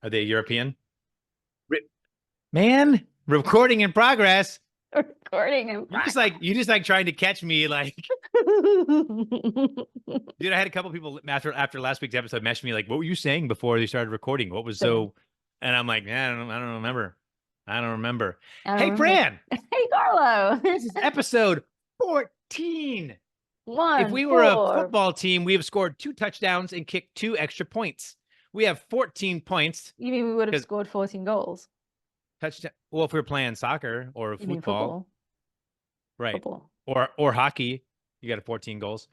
Are they European? Man, recording in progress. Recording in progress. You just like trying to catch me, like. Dude, I had a couple people after last week's episode message me like, "What were you saying before they started recording? What was so?" And I'm like, "Man, I don't remember. I don't remember." Hey, Fran. Hey, Carlo. This is episode 14. If we 4. were a football team, we have scored 2 touchdowns and kicked 2 extra points. We have 14 points. You mean we would have scored 14 goals? Touchdown. Well, if we're playing soccer or football, right? Football. Or hockey, you got 14 goals.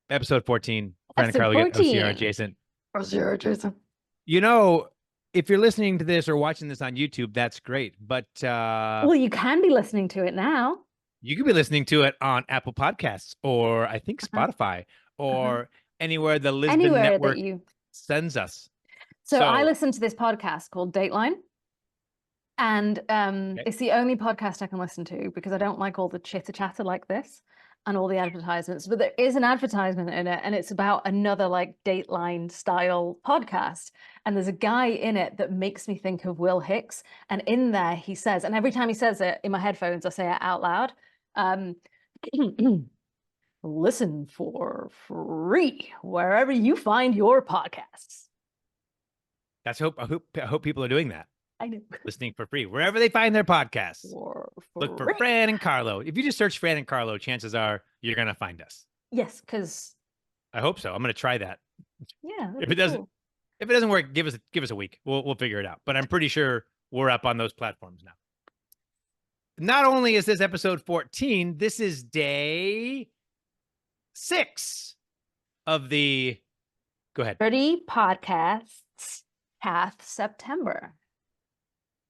Episode 14. Fran and Carlo get OCR adjacent. OCR adjacent. You know, if you're listening to this or watching this on YouTube, that's great. But well, you can be listening to it now. You could be listening to it on Apple Podcasts or I think Spotify or anywhere the Lisbon Network sends us. So I listen to this podcast called Dateline. And it's the only podcast I can listen to because I don't like all the chitter-chatter like this and all the advertisements. But there is an advertisement in it, and it's about another like Dateline style podcast. And there's a guy in it that makes me think of Will Hicks. And in there he says, and every time he says it in my headphones, I say it out loud. Listen for free wherever you find your podcasts. I hope people are doing that. I know. Listening for free wherever they find their podcasts. Look for Fran and Carlo. If you just search Fran and Carlo, chances are you're gonna find us. Yes, because I hope so. I'm gonna try that. Yeah. If it doesn't work, give us a week. We'll figure it out. But I'm pretty sure we're up on those platforms now. Not only is this episode 14, this is day 6 of the. Go ahead. 30 podcasts path September.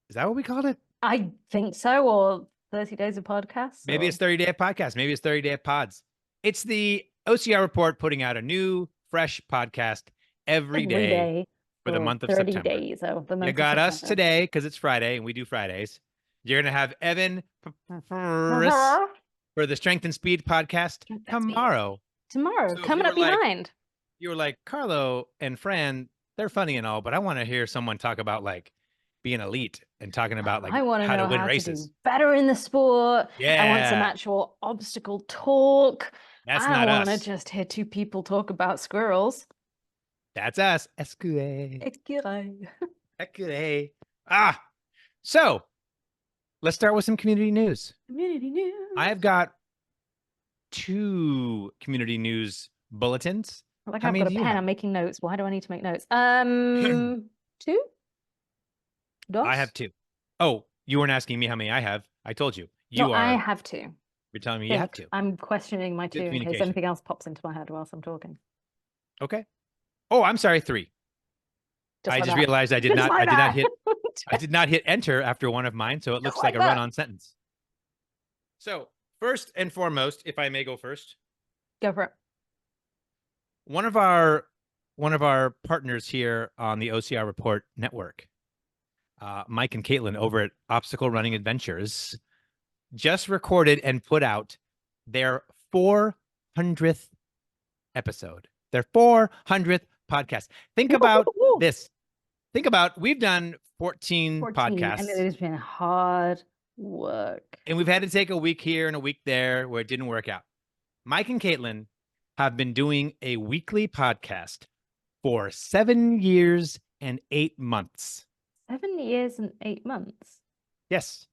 Is that what we called it? I think so, or 30 days of podcasts. Maybe it's 30 day podcast. Maybe it's 30 day pods. It's the OCR report putting out a new, fresh podcast every day for the month of 30 September. Days of the month you got us today because it's Friday and we do Fridays. You're going to have Evan for the Strength and Speed podcast tomorrow. Tomorrow, so coming up behind. You were like, Carlo and Fran, they're funny and all, but I want to hear someone talk about like being elite and talking about like how to win races. To do better in the sport. Yeah. I want some actual obstacle talk. That's not us. I want to just hear 2 people talk about squirrels. That's us. Escure. So let's start with some community news. I've got 2 community news bulletins. Like I've got a pen. I'm making notes. Why do I need to make notes? 2? I have 2. Oh, you weren't asking me how many I have. I told you. I have 2. You're telling me you have 2. I'm questioning my 2 in case anything else pops into my head whilst I'm talking. Okay. Oh, I'm sorry. 3. I just realized I did not hit enter after one of mine, so it looks like a run-on sentence. So first and foremost, if I may go first. Go for it. One of our partners here on the OCR Report Network, Mike and Caitlin over at Obstacle Running Adventures, just recorded and put out their 400th episode, their 400th podcast. Think about this. Think about, we've done 14 podcasts. And it has been hard work. And we've had to take a week here and a week there where it didn't work out. Mike and Caitlin have been doing a weekly podcast for 7 years and 8 months. 7 years and 8 months? Yes.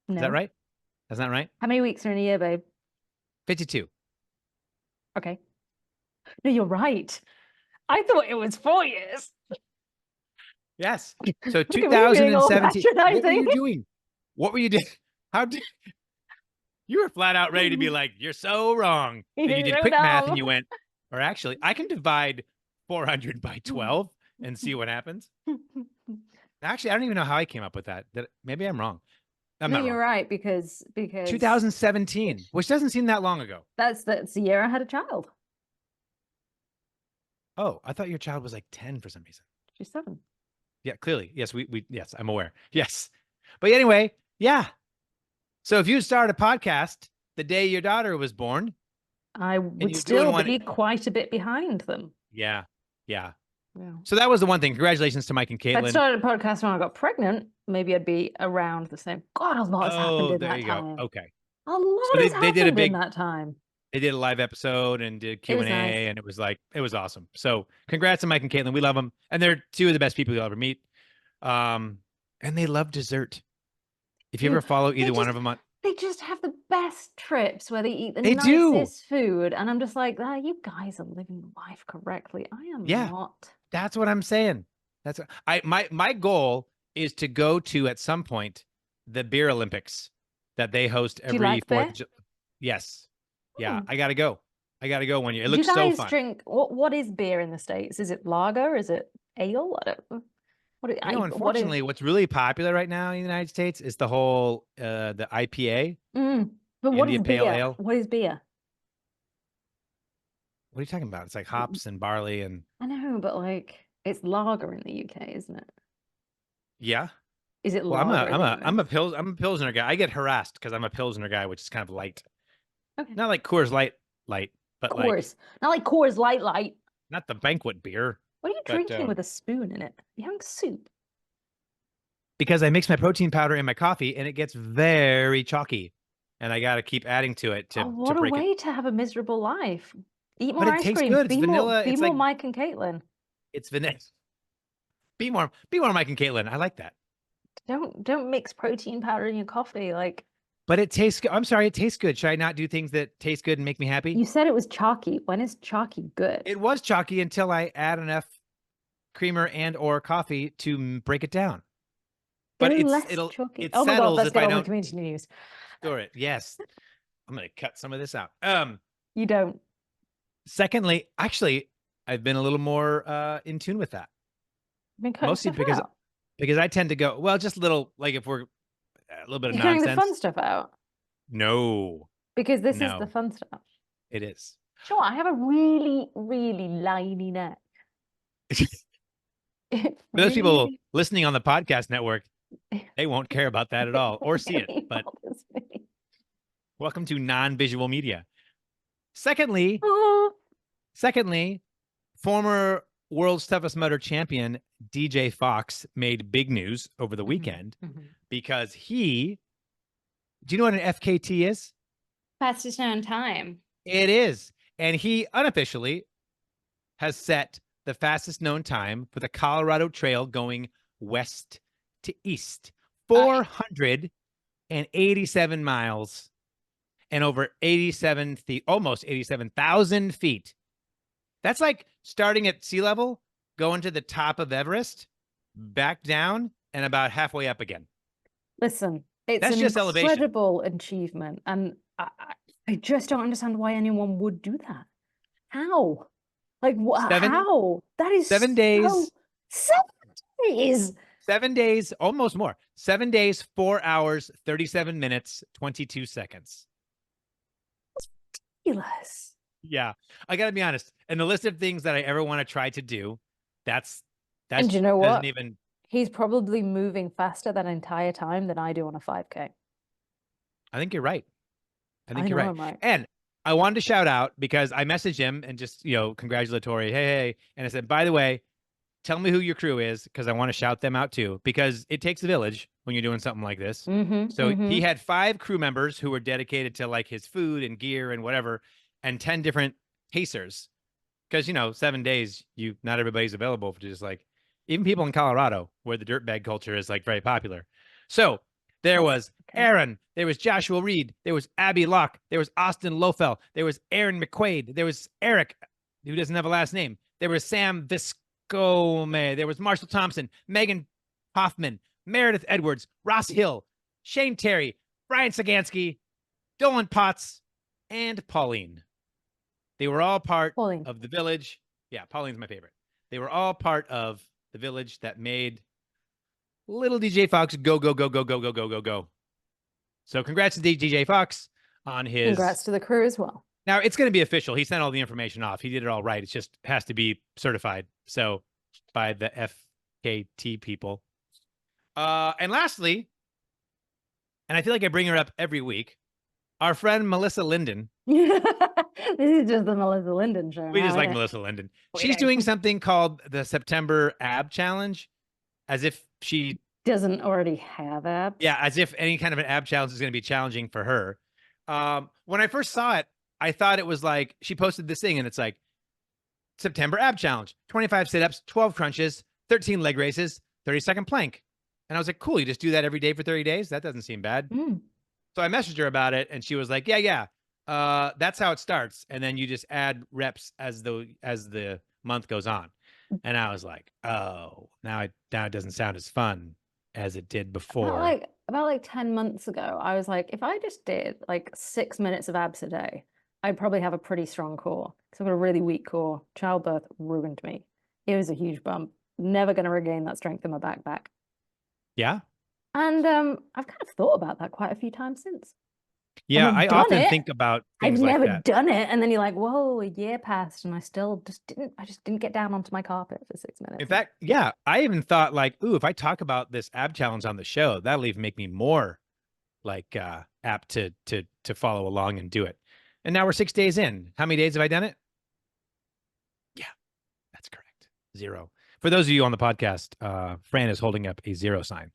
No. Is that right? That's not right? How many weeks are in a year, babe? 52. Okay. No, you're right. I thought it was 4 years. Yes. So 2017. What were you doing? What were you doing? You were flat out ready to be like, you're so wrong. And you did quick math and you went, or actually, I can divide 400 by 12 and see what happens. Actually, I don't even know how I came up with that. Maybe I'm wrong. No, you're right, because 2017, which doesn't seem that long ago. That's the year I had a child. Oh, I thought your child was like 10 for some reason. She's 7. Yeah, clearly. Yes, yes, I'm aware. Yes. But anyway, yeah. So if you started a podcast the day your daughter was born, I would still be quite a bit behind them. Yeah. Yeah. Yeah. So that was the one thing. Congratulations to Mike and If I'd Caitlin. started a podcast when I got pregnant, maybe I'd be around the same. God, a lot has happened Oh, in there that you go. time. Okay. A So lot has they did a happened in big that time. they did a live episode and did It Q was and nice. A, and it was like it was awesome. So congrats to Mike and Caitlin. We love them, and they're two of the best people you'll ever meet. And they love dessert. If you Do ever follow they either one of them on, they just have the best trips where they eat the they do. nicest food, and I'm just like, ah, you guys are living life correctly. I am Yeah, not. that's what I'm saying. That's what, my goal is to go to at some point the beer Olympics that they host Do you every like Fourth beer? of July. Yes, yeah, Hmm. I gotta go. I gotta go one year. It Do you looks so guys fun. drink what is beer in the States? Is it lager? Is it ale? I don't what is Unfortunately, what's really popular right now in the United States is the whole the IPA, but what is India Pale beer? Ale. What is beer? What are you talking about? It's like hops and barley and I know, but like it's lager in the UK, isn't it? yeah. Is it Well, I'm a lager in I'm the a I'm a US? pils I'm a Pilsner guy. I get harassed because I'm a Pilsner guy, which is kind of light. Okay. Not like Coors Light, but like Coors. Not like Coors Light. not the banquet beer, What are you but drinking with a spoon in it? You're having soup. because I mix my protein powder in my coffee and it gets very chalky, and I got to keep adding to it Oh, to what a break it. way to have a miserable life. Eat But more it ice tastes cream. good. It's vanilla. Be It's more like Mike and Caitlin. it's vanilla. Be more Mike and Caitlin. I like that. Don't mix protein powder in your coffee. Like But it tastes good. I'm sorry, it tastes good. Should I not do things that taste good and make me happy? you said it was chalky. When is chalky good? It was chalky until I add enough creamer and or coffee to break it down. But Go less chalky. it Oh my God, settles let's if get I on with don't community news. store it. Yes. I'm gonna cut some of this out. You don't. Secondly, actually, I've been a little more in tune with that. I've been cutting Mostly stuff because out. I tend to go, well, just a little like if we're a little bit of You're cutting the fun nonsense. stuff out No, because this is the no, fun stuff. it is. Sure, I have a really, really liney neck. For those people Really, listening on the podcast network, they won't care about that at all or see it. really But bothers me. welcome to non-visual media. Secondly, Oh. secondly, former World's Toughest Mudder champion DJ Fox made big news over the weekend because do you know what an FKT is? Fastest known time. It is. And he unofficially has set the fastest known time for the Colorado Trail going west to east. 487 miles and over 87 feet, almost 87,000 feet. That's like starting at sea level, going to the top of Everest, back down, and about halfway up again. Listen, it's That's an just elevation. incredible achievement, and I just don't understand why anyone would do that. How? Like, how? That is 7 days. 7 days. 7 days, almost more. 7 days, 4 hours, 37 minutes, 22 seconds. Ridiculous. Yeah, I gotta be honest. And the list of things that I ever want to try to do, that's And you know doesn't what? even. He's probably moving faster that entire time than I do on a 5K. I think you're right. I know You're right. I'm right. And I wanted to shout out because I messaged him and just congratulatory, hey, and I said, by the way, tell me who your crew is because I want to shout them out too because it takes a village when you're doing something like this. So he had 5 crew members who were dedicated to like his food and gear and whatever, and 10 different pacers. Because 7 days, not everybody's available for just like even people in Colorado where the dirt bag culture is like very popular. So there was Aaron, there was Joshua Reed, there was Abby Locke, there was Austin Lofell, there was Aaron McQuaid, there was Eric, who doesn't have a last name, there was Sam Viscome, there was Marshall Thompson, Megan Hoffman, Meredith Edwards, Ross Hill, Shane Terry, Brian Sagansky, Dolan Potts, and Pauline. They were all part of the village. Yeah, Pauline's my favorite. They were all part of the village that made little DJ Fox go, go, go, go, go, go, go, go, go. So congrats to DJ Fox on his. Congrats to the crew as well. Now it's going to be official. He sent all the information off. He did it all right. It just has to be certified. So by the FKT people. And lastly, and I feel like I bring her up every week, Our friend Melissa Linden. This is just the Melissa Linden show We now, just like isn't it? Melissa Linden. We She's do. doing something called the September Ab Challenge, as if she Doesn't already have abs. yeah, as if any kind of an ab challenge is going to be challenging for her. When I first saw it, I thought it was like she posted this thing and it's like September ab challenge, 25 sit-ups, 12 crunches, 13 leg raises, 30-second plank. And I was like, cool, you just do that every day for 30 days? That doesn't seem bad. Mm. So I messaged her about it and she was like, yeah. That's how it starts. And then you just add reps as the month goes on. And I was like, oh, now it doesn't sound as fun as it did before. About like 10 months ago, I was like, if I just did like 6 minutes of abs a day, I'd probably have a pretty strong core. Because I've got a really weak core. Childbirth ruined me. It was a huge bump. Never going to regain that strength in my back. Yeah. And I've kind of thought about that quite a few times since. Yeah, I often think about I've things like never that. done it. And then you're like, whoa, a year passed and I just didn't get down onto my carpet for 6 minutes. In fact, yeah, I even thought like, ooh, if I talk about this ab challenge on the show, that'll even make me more like apt to follow along and do it. And now we're 6 days in. How many days have I done it? Yeah, that's correct. 0. For those of you on the podcast, Fran is holding up a 0 sign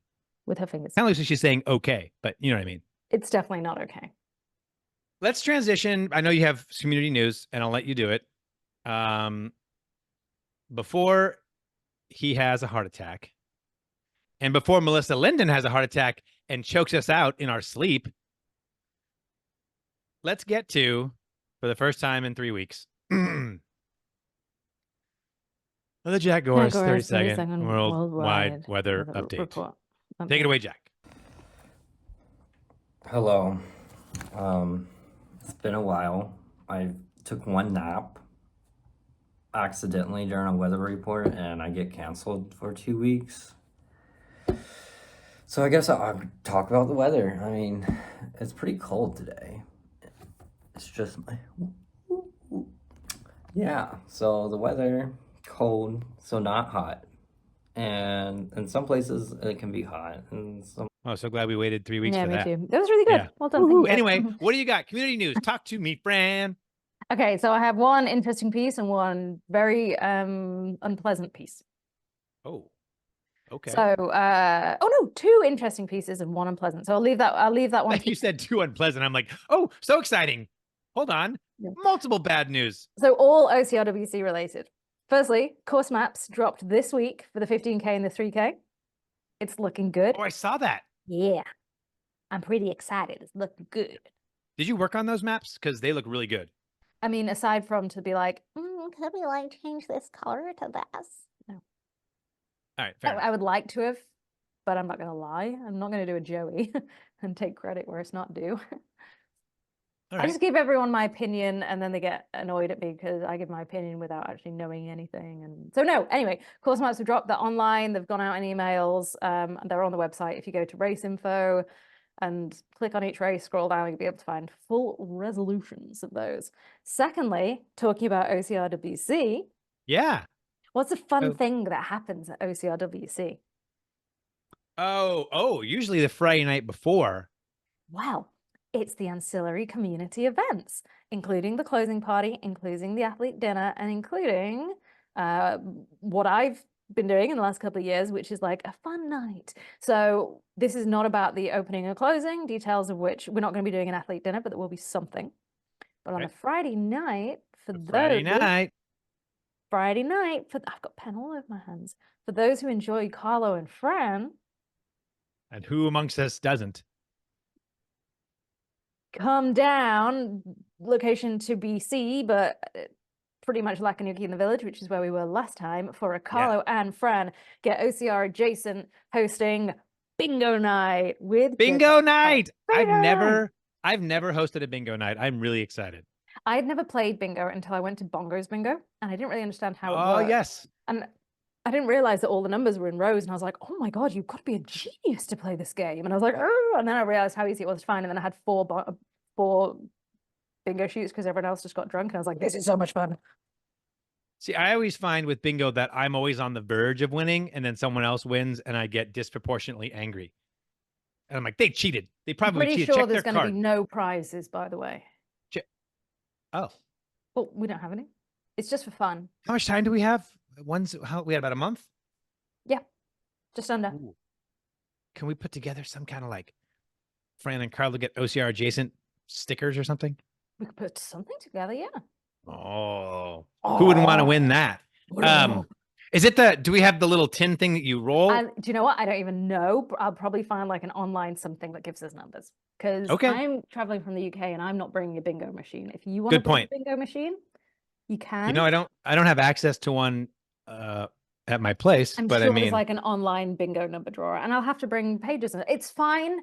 with her fingers. Kind of like she's saying okay, but you know what I mean. It's definitely not okay. Let's transition. I know you have community news, and I'll let you do it. Before he has a heart attack, and before Melissa Linden has a heart attack and chokes us out in our sleep, let's get to, for the first time in 3 weeks, the Jack Goris 30-second worldwide weather update. Report. Take it away, Jack. Hello. It's been a while. I took one nap accidentally during a weather report and I get canceled for 2 weeks. So I guess I'll talk about the weather. I mean, it's pretty cold today. It's just yeah, so the weather, cold, so not hot. And in some places it can be hot and some. Oh, so glad we waited 3 weeks for that. Yeah, me too. That was really good. Yeah. Well done. Anyway, what do you got? Community news. Talk to me, Fran. Okay, so I have one interesting piece and one very unpleasant piece. Oh, okay. So, oh no, 2 interesting pieces and 1 unpleasant. So I'll leave that one. You said 2 unpleasant. I'm like, oh, so exciting. Hold on. Yeah. Multiple bad news. So all OCRWC related. Firstly, course maps dropped this week for the 15K and the 3K. It's looking good. Oh, I saw that. Yeah. I'm pretty excited. It's looking good. Did you work on those maps? Because they look really good. I mean, aside from to be like, could we like change this color to this? No. All right, fair enough. I would like to have, but I'm not going to lie. I'm not going to do a Joey and take credit where it's not due. Right. I just give everyone my opinion and then they get annoyed at me because I give my opinion without actually knowing anything. And so no, anyway, course maps have dropped. They're online. They've gone out in emails. They're on the website. If you go to race info and click on each race, scroll down, you'll be able to find full resolutions of those. Secondly, talking about OCRWC. Yeah. What's a fun thing that happens at OCRWC? Oh, usually the Friday night before. Wow. It's the ancillary community events, including the closing party, including the athlete dinner, and including what I've been doing in the last couple of years, which is like a fun night. So this is not about the opening and closing, details of which we're not going to be doing an athlete dinner, but there will be something. But on the Friday night, I've got pen all over my hands. For those who enjoy Carlo and Fran. And who amongst us doesn't? Come down, location to BC, but pretty much Lakanuki in the Village, which is where we were last time, for a Carlo and Fran get OCR adjacent hosting bingo night with bingo night. I've never hosted a bingo night. I'm really excited. I had never played bingo until I went to Bongo's bingo, and I didn't really understand how it worked. Oh yes. And I didn't realize that all the numbers were in rows, and I was like, oh my God, you've got to be a genius to play this game. And I was like, oh, and then I realized how easy it was to find. And then I had four bingo shoots because everyone else just got drunk. And I was like, this is so much fun. See, I always find with bingo that I'm always on the verge of winning, and then someone else wins, and I get disproportionately angry. And I'm like, they cheated. They I'm probably pretty cheated. sure Check there's their going to be card. no prizes, by the way. Oh, Well, we don't have any. It's just for fun. how much time do we have? We had about a month. Yeah, just under. Ooh. Can we put together some kind of like Fran and Carlo get OCR adjacent stickers or something? We could put something together, yeah. Oh, who wouldn't want to win that? Is it do we have the little tin thing that you roll? And do you know what? I don't even know. I'll probably find like an online something that gives us numbers because Okay. I'm traveling from the UK and I'm not bringing a bingo machine. If you want to Good bring point. a bingo machine, you can. You know, I don't have access to one at my place, I'm but sure I mean, there's like an online bingo number drawer, and I'll have to bring pages. It's fine.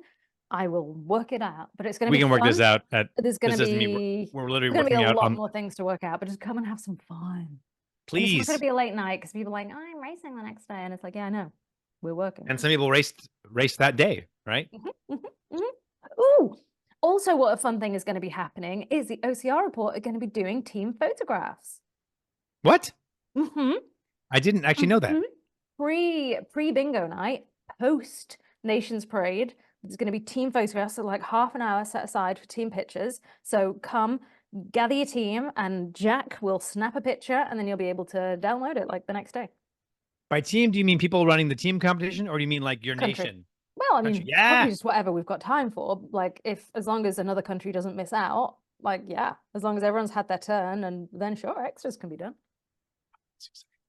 I will work it out, but it's going to we be can work fun. this out. There's going This to doesn't mean be we're literally there's going to be working a out lot on. more things to work out, but just come and have some fun. And it's not Please. going to be a late night because people are like, oh, I'm racing the next day, and it's like, yeah, I know, we're working. And some people race that day, right? Ooh. Also, what a fun thing is going to be happening is the OCR report are going to be doing team photographs. What? Mm-hmm. I didn't actually know that. Pre bingo night, post Nations Parade, there's going to be team photographs, so like half an hour set aside for team pictures. So come, gather your team, and Jack will snap a picture, and then you'll be able to download it like the next day. By team, do you mean people running the team competition, or do you mean like your Country. nation? Well, I mean, Country. Yeah. probably just whatever we've got time for. Like, as long as another country doesn't miss out, like, yeah, as long as everyone's had their turn, and then sure, extras can be done.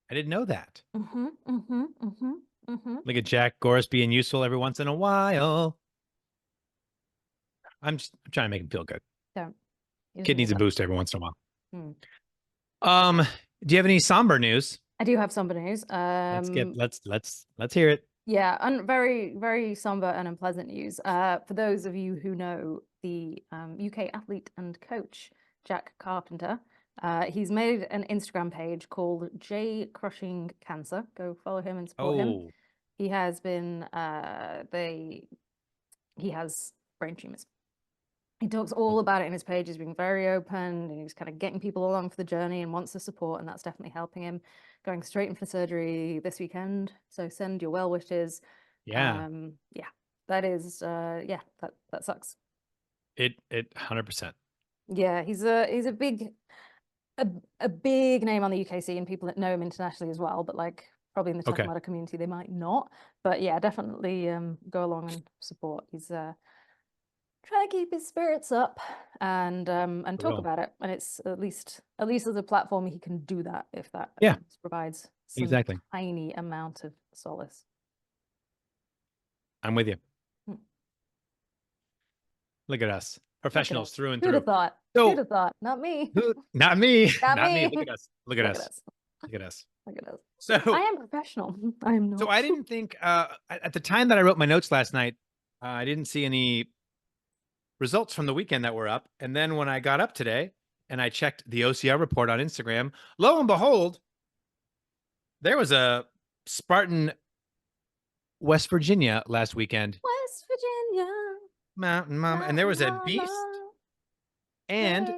I didn't know that. Mm-hmm. Look at Jack Goris being useful every once in a while. I'm trying to make him feel good. Don't. Kid needs a boost every once in a while. Hmm. Do you have any somber news? I do have somber news. Let's hear it. Yeah, and very, very somber and unpleasant news. For those of you who know the UK athlete and coach, Jack Carpenter, he's made an Instagram page called J Crushing Cancer. Go follow him and support him. He has been, he has brain tumors. He talks all about it in his page. He's being very open and he's kind of getting people along for the journey and wants the support, and that's definitely helping him. Going straight in for surgery this weekend, so send your well wishes. Yeah. Yeah, that is that sucks. It 100%. Yeah, he's a big name on the UK scene. People that know him internationally as well, but like probably in the Tough Mudder community they might not. But yeah, definitely go along and support. He's trying to keep his spirits up and talk about it, and it's at least as a platform he can do that if that provides some tiny amount of solace. I'm with you. Look at us, professionals through and through. Who'd have thought? Who'd have thought? Not me. Not me. Not me. Look at us. Look at us. Look at us. Look at us. So I am professional. I am not. So I didn't think at the time that I wrote my notes last night, I didn't see any results from the weekend that were up. And then when I got up today and I checked the OCR report on Instagram, lo and behold, there was a Spartan, West Virginia last weekend. West Virginia. Mountain Mama. And there was a beast and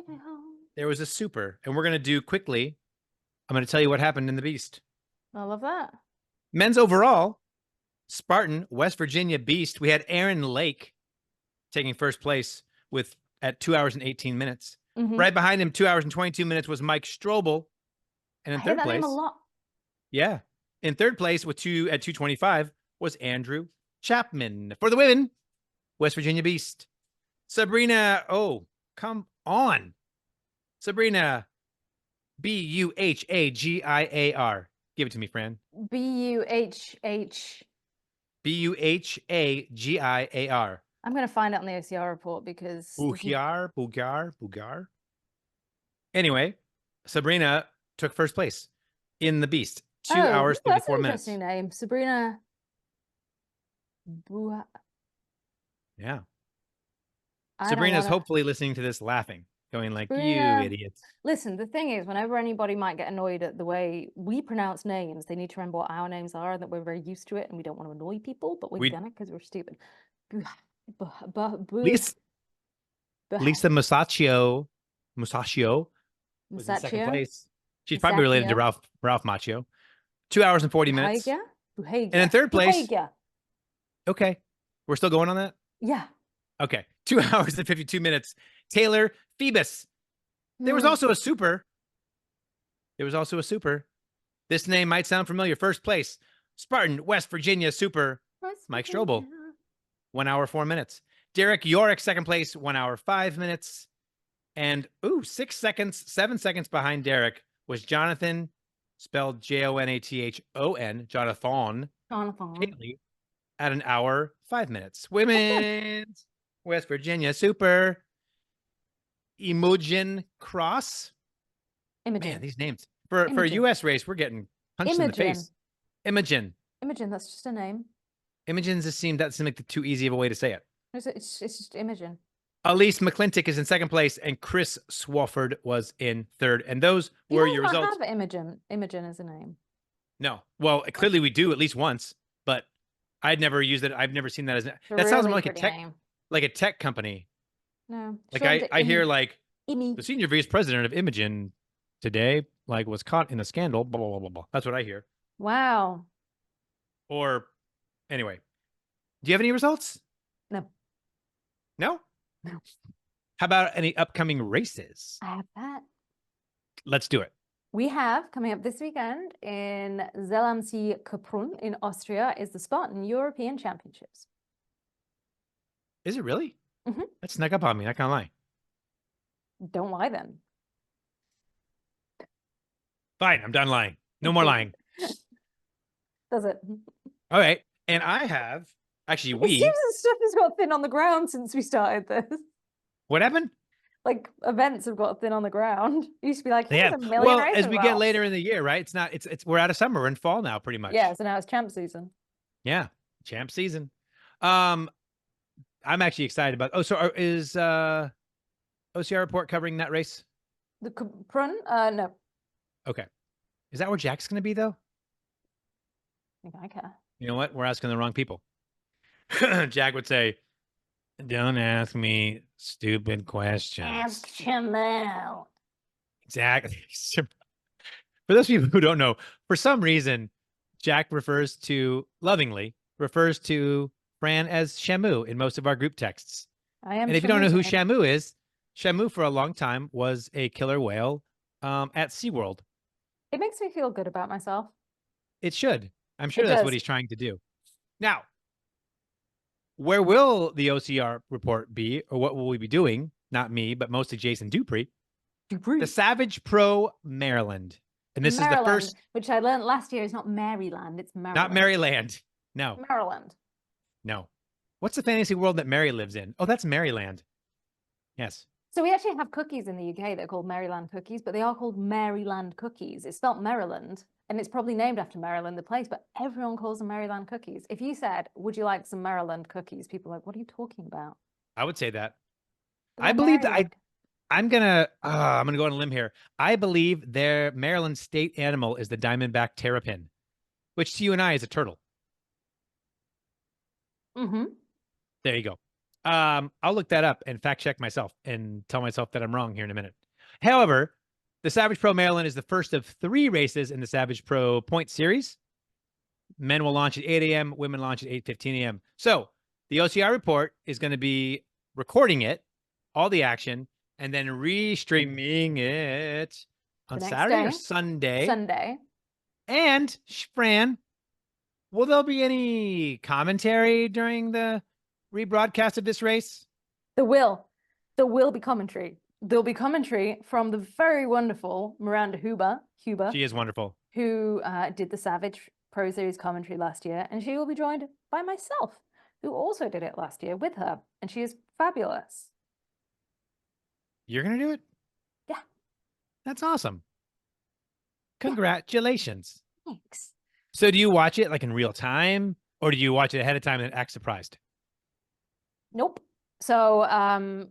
there was a super. And we're going to do quickly. I'm going to tell you what happened in the beast. I love that. Men's overall, Spartan, West Virginia beast. We had Aaron Lake taking first place at 2 hours and 18 minutes. Right behind him, 2 hours and 22 minutes, was Mike Strobel. And in third place, a lot. Yeah. In third place at 2:25 was Andrew Chapman. For the women, West Virginia beast. Sabrina, oh, come on. Sabrina, Buhagiar. Give it to me, Fran. Buhagiar. I'm going to find out on the OCR report because... Bugar. Anyway, Sabrina took first place in the beast. 2 hours, 34 minutes. That's an interesting name. Sabrina... Yeah. Sabrina's hopefully listening to this laughing, going like, you idiots. Listen, the thing is, whenever anybody might get annoyed at the way we pronounce names, they need to remember what our names are and that we're very used to it and we don't want to annoy people, but we've done it because we're stupid. Lisa Musacchio was in second place. She's probably related to Ralph Macchio. 2 hours and 40 minutes. And in third place. Okay. We're still going on that? Yeah. Okay. 2 hours and 52 minutes. Taylor Phoebus. There was Hmm. also a super. This name might sound familiar. First place, Spartan, West Virginia super. West Mike Virginia. Strobel, 1 hour, 4 minutes. Derek Yorick, second place, 1 hour, 5 minutes. And 7 seconds behind Derek was Jonathan, spelled Jonathon, Jonathan Haley, at 1 hour, 5 minutes. Women's West Virginia super. Imogen Cross. Imogen. Man, these names. For a Imogen. US race, we're getting punched in the face. Imogen. Imogen, that's just a name. Imogen that seemed like too easy of a way to say it. It's just Imogen. Elise McClintock is in second place, and Chris Swafford was in third. And those were your results. Have Imogen as a name. No. Well, clearly we do at least once, but I'd never used it. I've never seen that as that sounds more like a tech company. No. Like I hear like Imi. the senior vice president of Imogen today was caught in a scandal, blah, blah, blah, blah, blah. That's what I hear. Wow. Or anyway, do you have any results? No. No? No. How about any upcoming races? I have that. Let's do it. We have coming up this weekend in Zell am See Kaprun in Austria is the Spartan European Championships. Is it really? Mm-hmm. That snuck up on me. Not gonna lie. Don't lie then. Fine, I'm done lying. No more lying. Does it? All right. And I have actually It seems that stuff has got thin on the ground since we started this. What happened? Like events have got thin on the ground. It used to be like, here's Yeah. a million Well, race as we get results. later in the year, right? It's we're out of summer. We're in fall now, pretty much. Yeah, so now it's champ season. Yeah, champ season. I'm actually excited about. Is OCR report covering that race? The Kaprun? No. Okay. Is that where Jack's going to be though? I think I care. You know what? We're asking the wrong people. Jack would say, "Don't ask me stupid questions." Ask Jamal. Exactly. For those people who don't know, for some reason, Jack lovingly refers to Fran as Shamu in most of our group texts. And if you don't know who Shamu is, Shamu for a long time was a killer whale at SeaWorld. It makes me feel good about myself. It should. I'm sure that's what he's trying to do. Now, where will the OCR report be, or what will we be doing? Not me, but mostly Jason Dupree. The Savage Pro Maryland. And this is the first. Which I learned last year is not Maryland, it's Maryland. Not Maryland. No. Maryland. No. What's the fantasy world that Mary lives in? Oh, that's Maryland. Yes. So we actually have cookies in the UK that are called Maryland cookies, but they are called Maryland cookies. It's spelled Maryland, and it's probably named after Maryland, the place, but everyone calls them Maryland cookies. If you said, would you like some Maryland cookies? People are like, what are you talking about? I would say that. I believe that I'm gonna go on a limb here. I believe their Maryland state animal is the diamondback terrapin, which to you and I is a turtle. Mm-hmm. There you go. I'll look that up and fact check myself and tell myself that I'm wrong here in a minute. However, the Savage Pro Maryland is the first of 3 races in the Savage Pro Point Series. Men will launch at 8 a.m. Women launch at 8:15 a.m. So the OCR report is going to be recording it, all the action, and then restreaming it on Saturday or Sunday. Sunday. And Fran, will there be any commentary during the rebroadcast of this race? There will be commentary. There'll be commentary from the very wonderful Miranda Huber. She is wonderful. Who did the Savage Pro Series commentary last year, and she will be joined by myself, who also did it last year with her, and she is fabulous. You're gonna do it? Yeah. That's awesome. Congratulations. Yeah. Thanks. So do you watch it like in real time, or do you watch it ahead of time and act surprised? Nope. So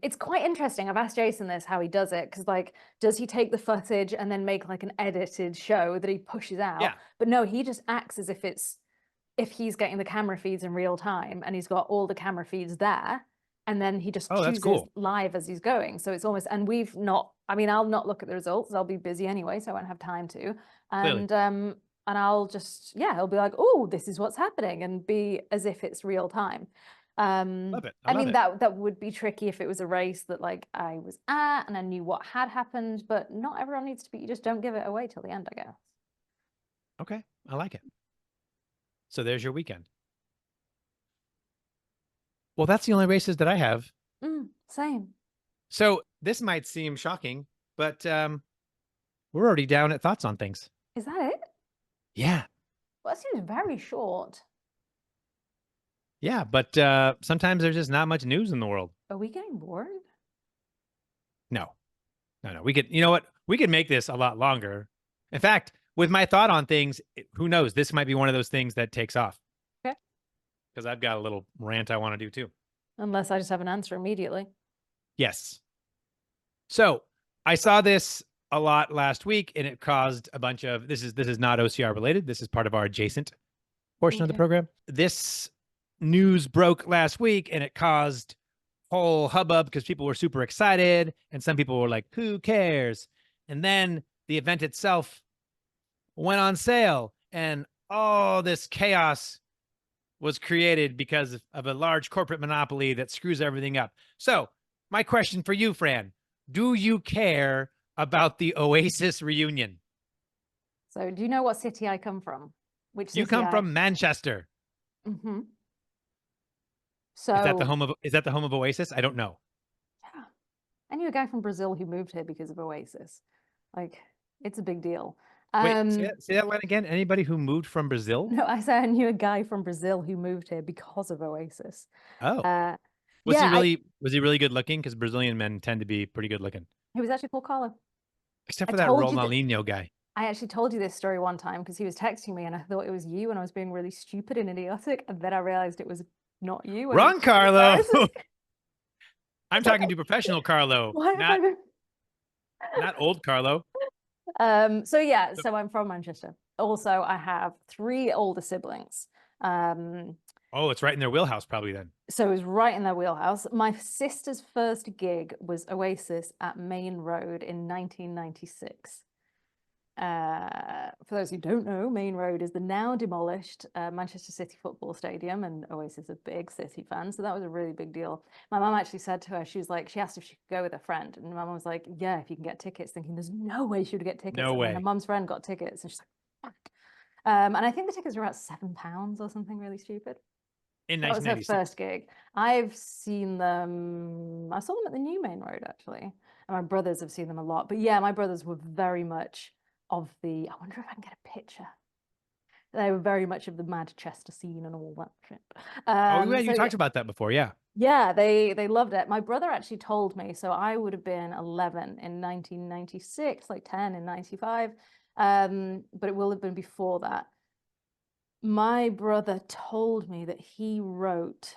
it's quite interesting. I've asked Jason this, how he does it, because like, does he take the footage and then make like an edited show that he pushes out? Yeah. But no, he just acts as if he's getting the camera feeds in real time, and he's got all the camera feeds there, and then he just chooses live as he's going. So it's almost, and I'll not look at the results. I'll be busy anyway, so I won't have time to. And I'll just, he'll be like, oh, this is what's happening, and be as if it's real time. Love it. I I love mean, it. that would be tricky if it was a race that like I was at and I knew what had happened, but not everyone needs to be. You just don't give it away till the end, I guess. Okay. I like it. So there's your weekend. Well, that's the only races that I have. Same. So this might seem shocking, but we're already down at thoughts on things. Is that it? Yeah. Well, that seems very short. Yeah, but sometimes there's just not much news in the world. Are we getting bored? No. We could, you know what? We could make this a lot longer. In fact, with my thought on things, who knows? This might be one of those things that takes off. Okay. Because I've got a little rant I want to do too. Unless I just have an answer immediately. Yes. So I saw this a lot last week, and it caused a bunch of this is not OCR related. This is part of our adjacent portion of the program. This news broke last week, and it caused whole hubbub because people were super excited, and some people were like, "Who cares?" And then the event itself went on sale, and all this chaos was created because of a large corporate monopoly that screws everything up. So, my question for you, Fran, do you care about the Oasis reunion? So, do you know what city I come from? Which city You come from Manchester. Mm-hmm. So is that the home of Oasis? I don't know. Yeah. I knew a guy from Brazil who moved here because of Oasis. Like, it's a big deal. Wait, say that line again. Anybody who moved from Brazil? No, I said I knew a guy from Brazil who moved here because of Oasis. Oh. Was he really good looking? Because Brazilian men tend to be pretty good looking. He was actually called Carlo. Except for that Ronaldinho guy. I actually told you this story one time because he was texting me and I thought it was you and I was being really stupid and idiotic. And then I realized it was not you. Wrong, Carlo. I'm talking to professional Carlo, not old Carlo. So I'm from Manchester. Also, I have 3 older siblings. Oh, it's right in their wheelhouse probably then. So it was right in their wheelhouse. My sister's first gig was Oasis at Main Road in 1996. For those who don't know, Main Road is the now demolished Manchester City football stadium, and Oasis are big City fans, so that was a really big deal. My mum actually said to her, she asked if she could go with a friend, and my mum was like, "Yeah, if you can get tickets," thinking there's no way she would get tickets. No way. And her mum's friend got tickets, and she's like, "Fuck." And I think the tickets were about £7 or something really stupid. In that was her 1996. first gig. I've seen them. I saw them at the new Main Road actually, and my brothers have seen them a lot. But yeah, my brothers were very much of the, I wonder if I can get a picture. They were very much of the Manchester scene and all that shit. You talked about that before, yeah. Yeah, they loved it. My brother actually told me, so I would have been 11 in 1996, like 10 in 95, but it will have been before that. My brother told me that he wrote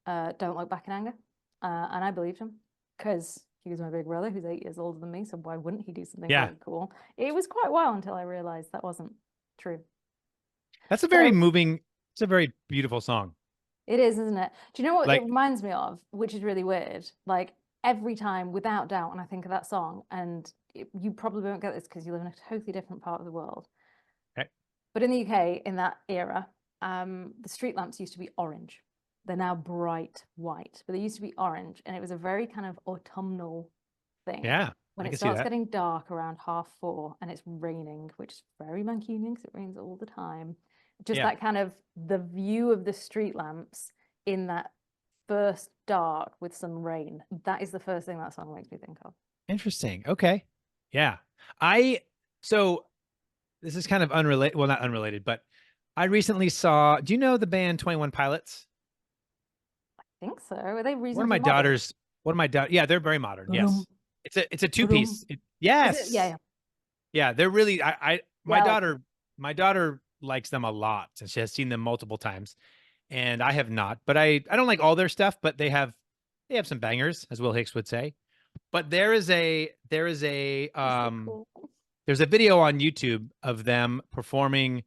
Don't Look Back in Anger, and I believed him because he was my big brother who's 8 years older than me, so why wouldn't he do something really cool? It was quite a while until I realized that wasn't true. That's a very moving, it's a very beautiful song. It is, isn't it? Do you know what it reminds me of, which is really weird? Like, every time, without doubt, when I think of that song, and you probably won't get this because you live in a totally different part of the world. Okay. But in the UK, in that era, the street lamps used to be orange. They're now bright white, but they used to be orange, and it was a very kind of autumnal thing. Yeah. When it starts getting dark around 4:30 and it's raining, which is very Mancunian because it rains all the time. Just that kind of the view of the street lamps in that first dark with some rain. That is the first thing that song makes me think of. Interesting. Okay. Yeah. So this is kind of unrelated. Well, not unrelated, but I recently saw, do you know the band 21 Pilots? I think so. Are they reasonably One of my daughters, yeah, they're very modern. Yes. It's a 2-piece. Yes. Yeah. They're really, my daughter likes them a lot and she has seen them multiple times and I have not, but I don't like all their stuff, but they have some bangers, as Will Hicks would say. But there's a video on YouTube of them performing.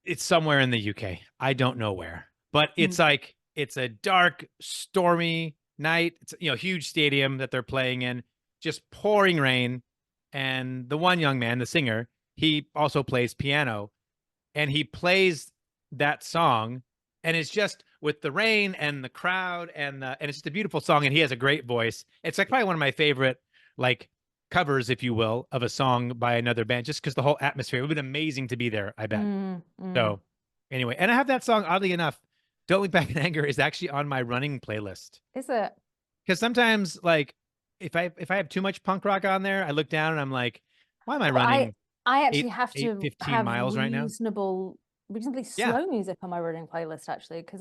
It's somewhere in the UK. I don't know where, but it's like, it's a dark, stormy night. It's, huge stadium that they're playing in, just pouring rain. And the one young man, the singer, he also plays piano and he plays that song And it's just with the rain and the crowd and it's just a beautiful song. And he has a great voice. It's like probably one of my favorite like covers, if you will, of a song by another band, just because the whole atmosphere. It would have been amazing to be there, I bet. So anyway, and I have that song, oddly enough, Don't Look Back in Anger is actually on my running playlist. Is it? Because sometimes like if I have too much punk rock on there, I look down and I'm like, why am I running I actually have to 15 have miles right now? reasonably Yeah. slow music on my running playlist, actually, because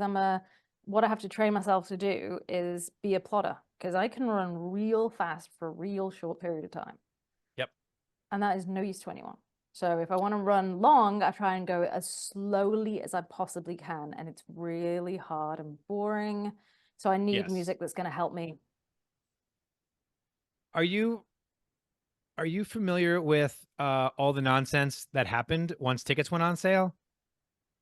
what I have to train myself to do is be a plotter, because I can run real fast for a real short period of time. Yep. And that is no use to anyone. So if I want to run long, I try and go as slowly as I possibly can, and it's really hard and boring. So I need music that's going to help me. Are you familiar with all the nonsense that happened once tickets went on sale?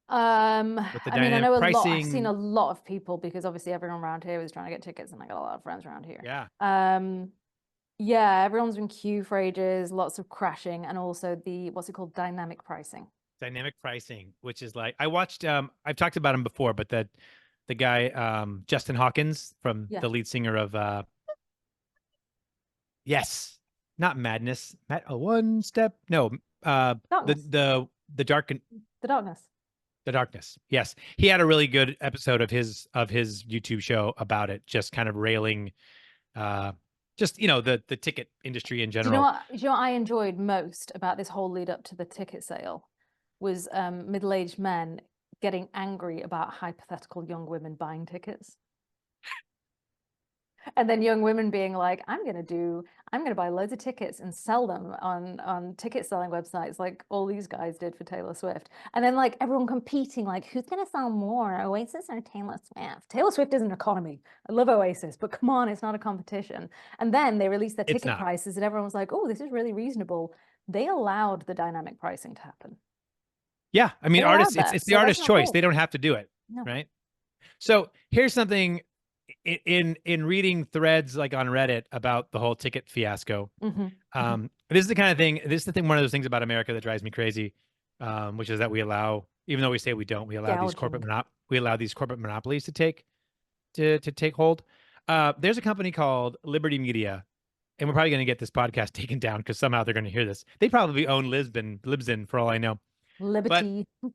With the I mean, I dynamic know a lot. I've pricing. seen a lot of people, because obviously everyone around here was trying to get tickets, and I got a lot of friends around here. Yeah. Yeah, everyone's in queue for ages, lots of crashing, and also what's it called? Dynamic pricing. Dynamic pricing, which is like I watched I've talked about him before, but the guy Justin Hawkins from the lead singer of yes, not Madness, One Step, no, Darkness. the Darkness. The Darkness. Yes, he had a really good episode of his YouTube show about it, just kind of railing, just the ticket industry in general. Do you know what I enjoyed most about this whole lead up to the ticket sale was middle-aged men getting angry about hypothetical young women buying tickets. And then young women being like, I'm going to buy loads of tickets and sell them on ticket selling websites like all these guys did for Taylor Swift. And then like everyone competing, like who's going to sell more, Oasis or Taylor Swift? Taylor Swift is an economy. I love Oasis, but come on, it's not a competition. And then they released their ticket prices and everyone was like, oh, this is really reasonable. They allowed the dynamic pricing to happen. Yeah. I mean, artists, it's the artist's choice. They don't have to do it. No. Right. So here's something in reading threads like on Reddit about the whole ticket fiasco. This is the kind of thing, one of those things about America that drives me crazy, which is that we allow, even though we say we don't, we allow these corporate monopolies to take hold. There's a company called Liberty Media, and we're probably going to get this podcast taken down because somehow they're going to hear this. They probably own Libsyn for all I know. Liberty. But,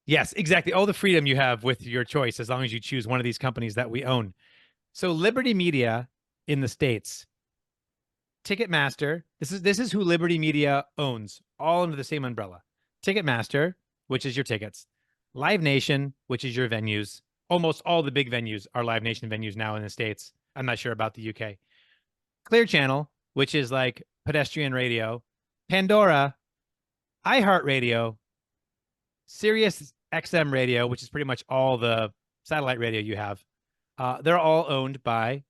yes, exactly. All the freedom you have with your choice, as long as you choose one of these companies that we own. So Liberty Media in the States, Ticketmaster, this is who Liberty Media owns, all under the same umbrella. Ticketmaster, which is your tickets. Live Nation, which is your venues. Almost all the big venues are Live Nation venues now in the States. I'm not sure about the UK. Clear Channel, which is like pedestrian radio. Pandora, iHeartRadio, Sirius XM radio, which is pretty much all the satellite radio you have. They're all owned by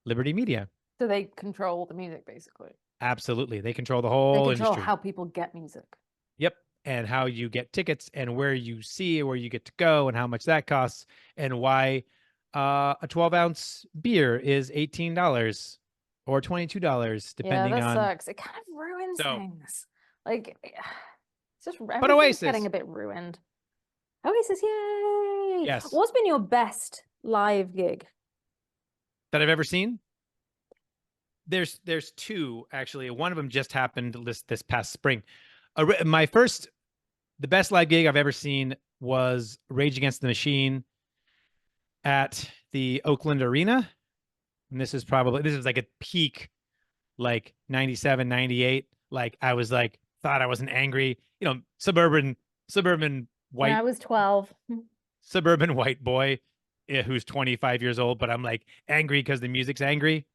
Liberty Media. So they control the music, basically. Absolutely. They control the whole industry. They control how people get music. Yep. And how you get tickets and where you see, where you get to go and how much that costs and why a 12-ounce beer is $18 or $22, depending on. Yeah, that sucks. It kind of ruins things. Like, it's just but Oasis getting a bit ruined. Oasis, yay! Yes. What's been your best live gig that I've ever seen? There's two, actually. One of them just happened this past spring. The best live gig I've ever seen was Rage Against the Machine at the Oakland Arena. And this is like a peak, like 97, 98. Like I was like, thought I wasn't angry, suburban white. When I was 12. Suburban white boy who's 25 years old, but I'm like angry because the music's angry,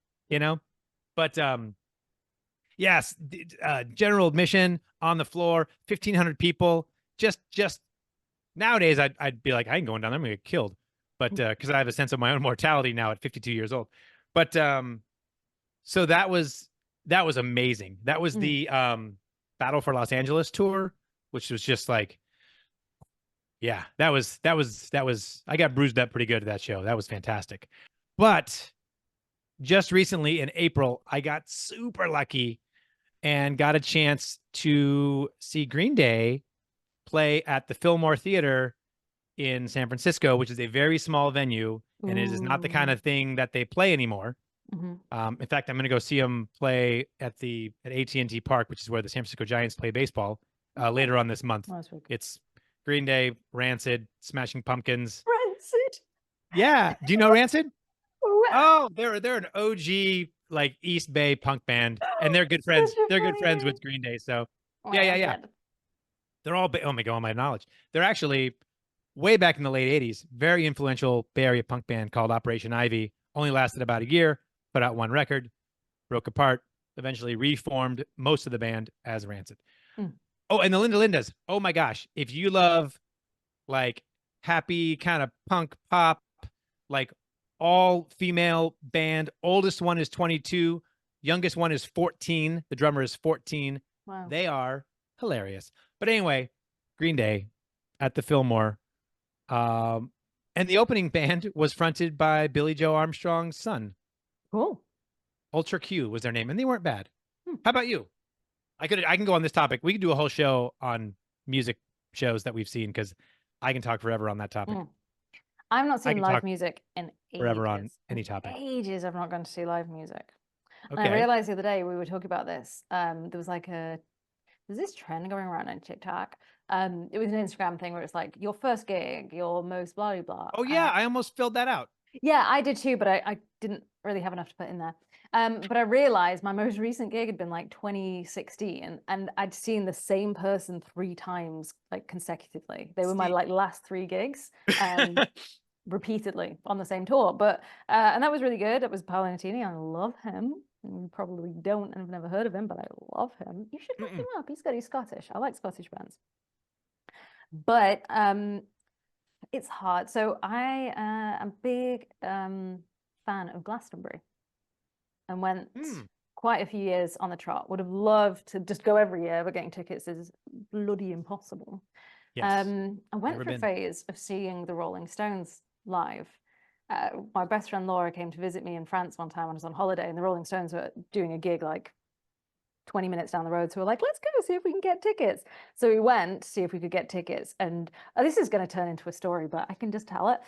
But yes, general admission on the floor, 1,500 people. Just nowadays, I'd be like, I ain't going down there, I'm gonna get killed. But because I have a sense of my own mortality now at 52 years old. But so that was amazing. That was the Battle for Los Angeles tour, which was just like, yeah, that was I got bruised up pretty good at that show. That was fantastic. But just recently in April, I got super lucky and got a chance to see Green Day play at the Fillmore Theater in San Francisco, which is a very small venue, and it is not the kind of thing that they play anymore. In fact, I'm going to go see them play at AT&T Park, which is where the San Francisco Giants play baseball later on this month. It's Green Day, Rancid, Smashing Pumpkins. Rancid. Yeah. Do you know Rancid? Oh, they're an OG like East Bay punk band, and they're good friends. They're good friends with Green Day. So yeah. They're all oh my god, my knowledge. They're actually way back in the late 80s, very influential Bay Area punk band called Operation Ivy. Only lasted about a year, put out one record, broke apart, eventually reformed most of the band as Rancid. Oh, and the Linda Lindas. Oh my gosh. If you love like happy kind of punk pop, like all female band, oldest one is 22, youngest one is 14. The drummer is 14. Wow. They are hilarious. But anyway, Green Day at the Fillmore. And the opening band was fronted by Billy Joe Armstrong's son. Cool. Ultra Q was their name, and they weren't bad. How about you? I can go on this topic. We could do a whole show on music shows that we've seen because I can talk forever on that topic. I've not seen live music in ages. Forever on any topic. Ages I've not gone to see live music. Okay. And I realized the other day we were talking about this. There was like there's this trend going around on TikTok. It was an Instagram thing where it's like your first gig, your most blah blah blah. Oh yeah, I almost filled that out. Yeah, I did too, but I didn't really have enough to put in there. But I realized my most recent gig had been like 2016, and I'd seen the same person 3 times like consecutively. They were my like last 3 gigs, repeatedly on the same tour. But and that was really good. It was Paolo Nutini. I love him. You probably don't and have never heard of him, but I love him. You should look him up. He's good. He's Scottish. I like Scottish bands. But it's hard. So I am a big fan of Glastonbury and went quite a few years on the trot. Would have loved to just go every year, but getting tickets is bloody impossible. Yes. I went through a phase of seeing the Rolling Stones live. My best friend Laura came to visit me in France one time when I was on holiday, and the Rolling Stones were doing a gig like 20 minutes down the road. So we're like, let's go see if we can get tickets. So we went to see if we could get tickets. And this is going to turn into a story, but I can just tell it.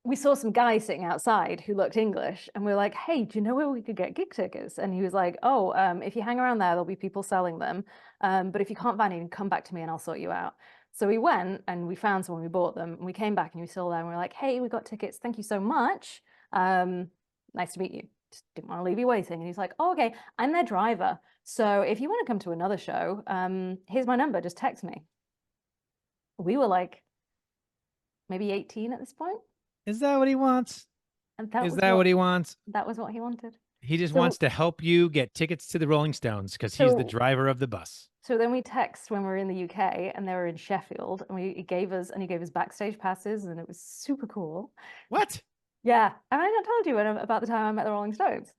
We saw some guy sitting outside who looked English, and we were like, hey, do you know where we could get gig tickets? And he was like, oh, if you hang around there, there'll be people selling them. But if you can't find any, come back to me and I'll sort you out. So we went and we found someone, we bought them, and we came back and we saw them and we were like, hey, we got tickets. Thank you so much. Nice to meet you. Just didn't want to leave you waiting. And he's like, oh, okay, I'm their driver. So if you want to come to another show, here's my number. Just text me. We were like maybe 18 at this point. Is that what he wants? And that Is that what he wants? That was what he wanted. He just wants to help you get tickets to the Rolling Stones because he's the driver of the bus. So then we text when we were in the UK and they were in Sheffield, and he gave us backstage passes, and it was super cool. What? Yeah. Have I not told you about the time I met the Rolling Stones?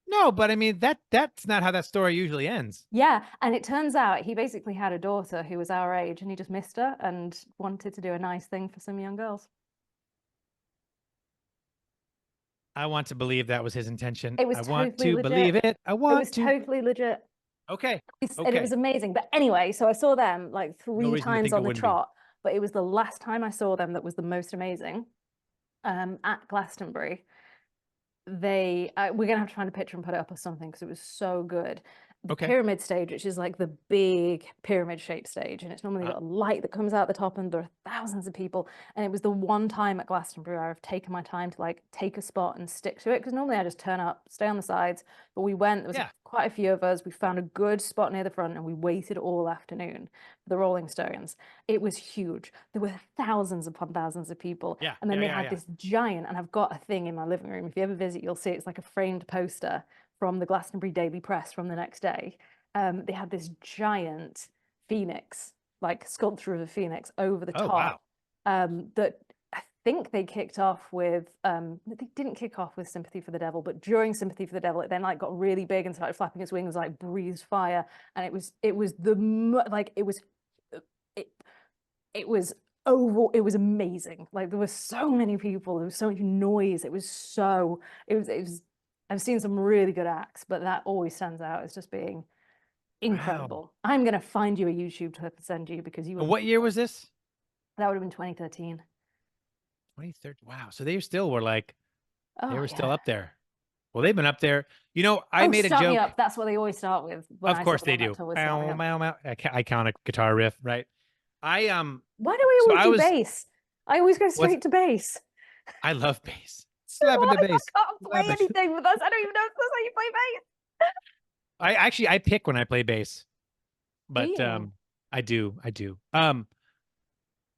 No, but I mean, that's not how that story usually ends. Yeah. And it turns out he basically had a daughter who was our age, and he just missed her and wanted to do a nice thing for some young girls. I want to believe that was his intention. It was want to believe it. I want to. It was totally legit. Okay. And it was amazing. But anyway, so I saw them like 3 times on the trot, but it was the last time I saw them that was the most amazing. At Glastonbury, we're gonna have to find a picture and put it up or something because it was so good. The pyramid stage, which is like the big pyramid shaped stage, and it's normally got a light that comes out the top, and there are thousands of people. And it was the one time at Glastonbury where I've taken my time to like take a spot and stick to it, because normally I just turn up, stay on the sides. But we went, there was quite a few of us. We found a good spot near the front, and we waited all afternoon for the Rolling Stones. It was huge. There were thousands upon thousands of people. Yeah. And then they had this giant, and I've got a thing in my living room. If you ever visit, you'll see it's like a framed poster from the Glastonbury Daily Press from the next day. They had this giant phoenix, like sculpture of a phoenix over the top. That I think they kicked off with, they didn't kick off with Sympathy for the Devil, but during Sympathy for the Devil, it then like got really big and started flapping its wings, like breathed fire. And it was amazing. Like there were so many people, there was so much noise. I've seen some really good acts, but that always stands out as just being incredible. Wow. I'm going to find you a YouTube clip and send you, because you were... What year was this? That would have been 2013. 2013. Wow. So they still were like, they Oh, were still yeah. up there. Well, they've been up there. You know, I made a Start Me joke. Up. That's what they always start with. When Of I course saw they them on do. that tour was Start Me Up. Meow, meow, meow. Iconic guitar riff, right? I Why do we so always I do was bass? I always go what's straight to bass. I love bass. Slapping Why? the bass. I can't play Slap it. anything with us. I don't even know if that's how you play bass. I pick when I play bass. But you? I do.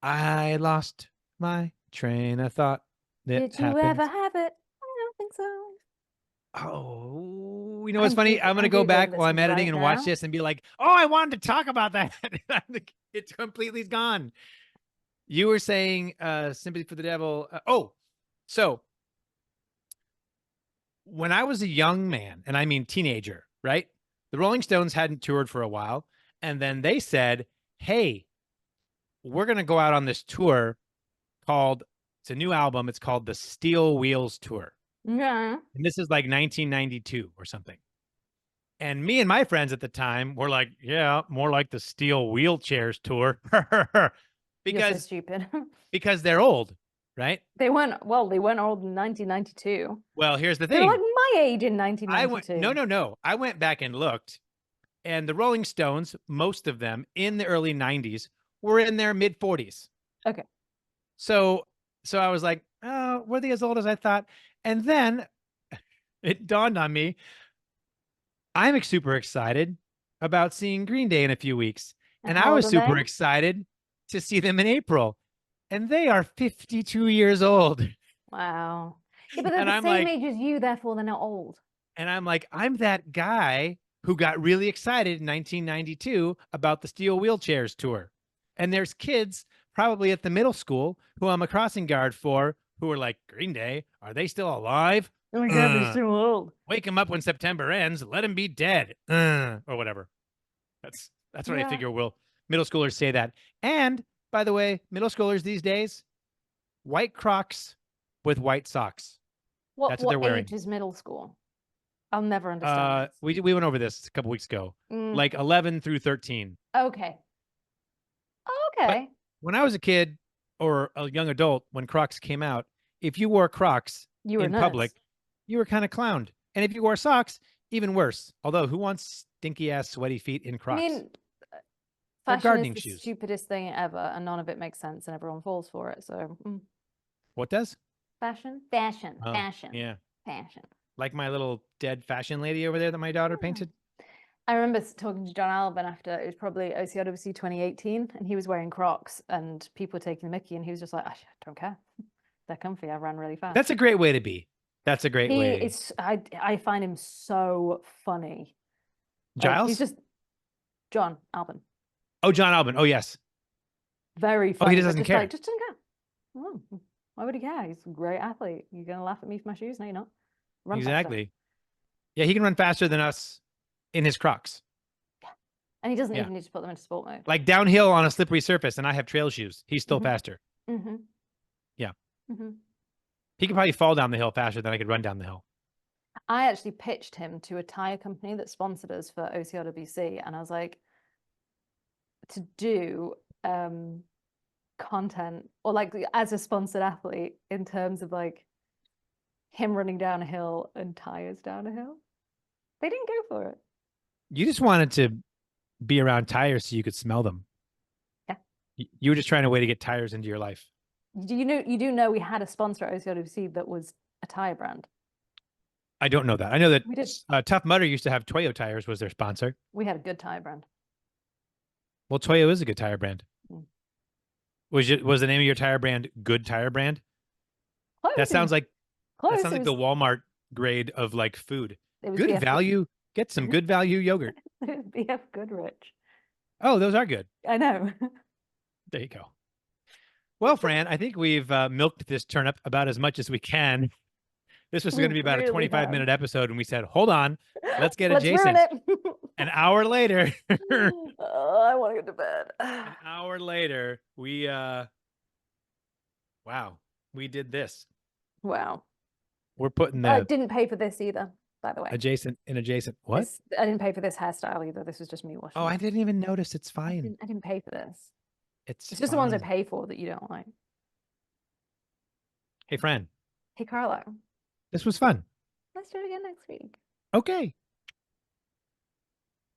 I lost my train of thought. That Did you happens. ever have it? I don't think so. Oh, you know what's funny? I'm I'm gonna go Googling back this while I'm editing right and watch now. this and be like, "Oh, I wanted to talk about that." It's completely gone. You were saying "Sympathy for the Devil." So when I was a young man, and I mean teenager, right? The Rolling Stones hadn't toured for a while, and then they said, "Hey, we're gonna go out on this tour called it's a new album. It's called the Steel Wheels Tour." Yeah. And this is like 1992 or something. And me and my friends at the time were like, yeah, more like the Steel Wheelchairs Tour. You're so because stupid. because they're old, right? They weren't old in 1992. Well, here's the They were thing. like my age in I went 1992. no. I went back and looked, and the Rolling Stones, most of them in the early 90s, were in their mid 40s. Okay. So I was like, oh, were they as old as I thought? And then it dawned on me, I'm super excited about seeing Green Day in a few weeks. And I How old was are super they? excited to see them in April. And they are 52 years old. Wow. Yeah, but they're And the I'm same like, age as you, therefore they're not old. I'm that guy who got really excited in 1992 about the Steel Wheelchairs tour. And there's kids probably at the middle school who I'm a crossing guard for who are like, Green Day, are they still alive? Oh my God, they're so old. Wake them up when September ends. Let them be dead, or whatever. That's what I Yeah. figure. Will middle schoolers say that? And by the way, middle schoolers these days, white Crocs with white socks. That's what they're wearing. Age is middle school? I'll never understand this. We went over this a couple weeks ago, like 11 through 13. Okay. But Okay. when I was a kid or a young adult, when Crocs came out, if you wore Crocs You were in nuts. public, you were kind of clowned. And if you wore socks, even worse. Although, who wants stinky ass, sweaty feet in Crocs? I mean, They're fashion gardening is the shoes. stupidest thing ever, and none of it makes sense, and everyone falls for it. So, What does? fashion, Oh, fashion, yeah. fashion. Like my little dead fashion lady over there that my daughter painted. I remember talking to John Alban after, it was probably OCRWC 2018, and he was wearing Crocs, and people were taking the mickey, and he was just like, I don't care. They're comfy. I ran really fast. That's a great way to be. That's a great way. It's I find him so funny. Giles? He's just John Alban. Oh, John Alban. Oh, yes. Very funny. Oh, he doesn't care. Just doesn't care. Oh, why would he care? He's a great athlete. You're gonna laugh at me for my shoes? No, you're not. Run Exactly. faster. Yeah, he can run faster than us in his Crocs. Yeah. And he doesn't even need to put them into sport mode. Like downhill on a slippery surface, and I have trail shoes. He's still faster. Mm-hmm. Yeah. Mm-hmm. He could probably fall down the hill faster than I could run down the hill. I actually pitched him to a tire company that sponsored us for OCRWC, and I was like, to do content or like as a sponsored athlete in terms of like him running down a hill and tires down a hill. They didn't go for it. You just wanted to be around tires so you could smell them. Yeah. You were just trying a way to get tires into your life. You do know we had a sponsor at OCRWC that was a tire brand. I don't know that. I know that We did. Tough Mudder used to have Toyo tires was their sponsor. We had a good tire brand. Well, Toyo is a good tire brand. Was the name of your tire brand Good Tire Brand? That sounds like the Walmart grade of like food. Good BF value. Get some good value yogurt. BF Goodrich. Oh, those are good. I know. There you go. Well, Fran, I think we've milked this turnip about as much as we can. This was going to be about a 25-minute episode, and we said, hold on, let's get adjacent. An hour later. Oh, I want to go to bed. An hour later, we we did this. Wow. We're putting the I didn't pay for this either, by the way. adjacent. What? I didn't pay for this hairstyle either. This was just me washing. Oh, I didn't even notice. It's fine. I didn't pay for this. It's It's just the ones I fine. pay for that you don't like. Hey, Fran, Hey, Carlo, this was fun. let's do it again next week. Okay.